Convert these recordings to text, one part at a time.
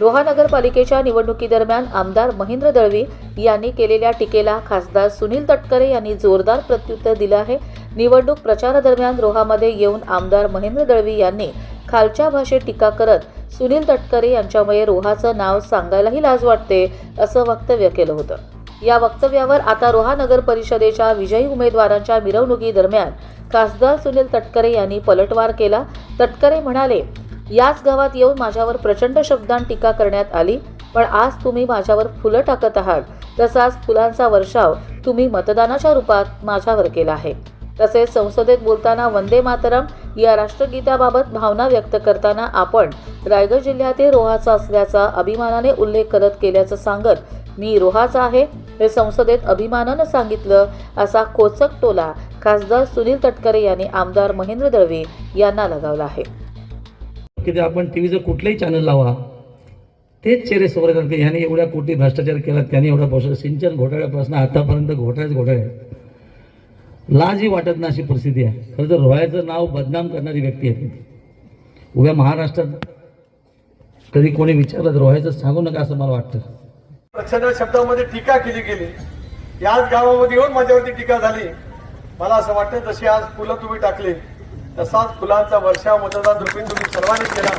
रोहा नगरपालिकेच्या निवडणुकीदरम्यान आमदार महेंद्र दळवी यांनी केलेल्या टीकेला खासदार सुनील तटकरे यांनी जोरदार प्रत्युत्तर दिलं आहे। निवडणूक प्रचारादरम्यान रोहामध्ये येऊन आमदार महेंद्र दळवी यांनी खालच्या भाषेत टीका करत सुनील तटकरे यांच्यामुळे रोहाचं नाव सांगायलाही लाज वाटते असं वक्तव्य केलं होतं। या वक्तव्यावर आता रोहा नगर परिषदेच्या विजयी उमेदवारांच्या मिरवणुकीदरम्यान खासदार सुनील तटकरे यांनी पलटवार केला। तटकरे म्हणाले, याच गावात येऊन माझ्यावर प्रचंड शब्दांत टीका करण्यात आली, पण आज तुम्ही माझ्यावर फुलं टाकत आहात। तसाच फुलांचा वर्षाव तुम्ही मतदानाच्या रूपात माझ्यावर केला आहे। तसेच संसदेत बोलताना वंदे मातरम या राष्ट्रगीताबाबत भावना व्यक्त करताना आपण रायगड जिल्ह्यातील रोहाचा असल्याचा अभिमानाने उल्लेख करत केल्याचं सांगत मी रोहाचा आहे हे संसदेत अभिमानानं सांगितलं असा खोचक टोला खासदार सुनील तटकरे यांनी आमदार महेंद्र दळवी यांना लगावला आहे। की आपण टीव्हीचं कुठलंही चॅनल लावा तेच चेहरे समोर येतात की ह्याने एवढ्या कोटी भ्रष्टाचार केला, त्याने एवढा पैसा सिंचन घोटाळ्यापासून आतापर्यंत घोटाळे लाजही वाटत नाही अशी परिस्थिती आहे। खरं तर रोहाचं नाव बदनाम करणारी व्यक्ती आहे। उभ्या महाराष्ट्रात कधी कोणी विचारलं तर रोहाचं सांगू नका असं मला वाटतं। प्रचंड शब्दामध्ये टीका केली गेली, याच गावामध्ये येऊन माझ्यावरती टीका झाली। मला असं वाटतं जशी आज फुलं तुम्ही टाकली तसाच फुलांचा वर्षाव मतदान रूपी तुम्ही सर्वांनी केला।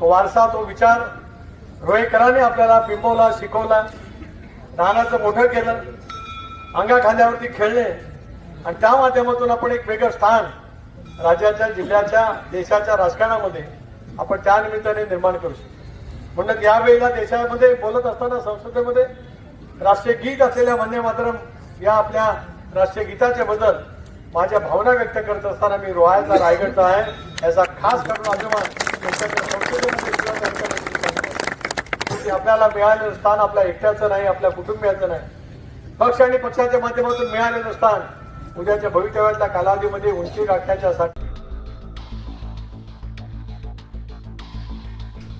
वारसा तो विचार रोहेकरांनी आपल्याला बिंबवला, शिकवला, लहानाचं मोठं केलं, अंगा खांद्यावरती खेळले आणि त्या माध्यमातून आपण एक वेगळं स्थान राज्याच्या, जिल्ह्याच्या, देशाच्या राजकारणामध्ये आपण त्या निमित्ताने निर्माण करू शकतो। म्हणून यावेळेला देशामध्ये बोलत असताना संसदेमध्ये राष्ट्रीय गीत असलेल्या वंदे मातरम या आपल्या राष्ट्रीय गीताच्या बद्दल माझ्या भावना व्यक्त करत असताना मी रोहाचा, रायगडचा आहे याचा खास करून अभिमान आपल्याला मिळालेलं स्थान आपल्या एकट्याचं नाही, आपल्या कुटुंबियाचं नाही, पक्ष आणि पक्षाच्या माध्यमातून मिळालेलं स्थान उद्याच्या भवितव्यातल्या कालावधीमध्ये उंची गाठण्याच्यासाठी।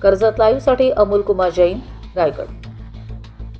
कर्जत लाईव्हसाठी अमोल कुमार जैन, रायगड।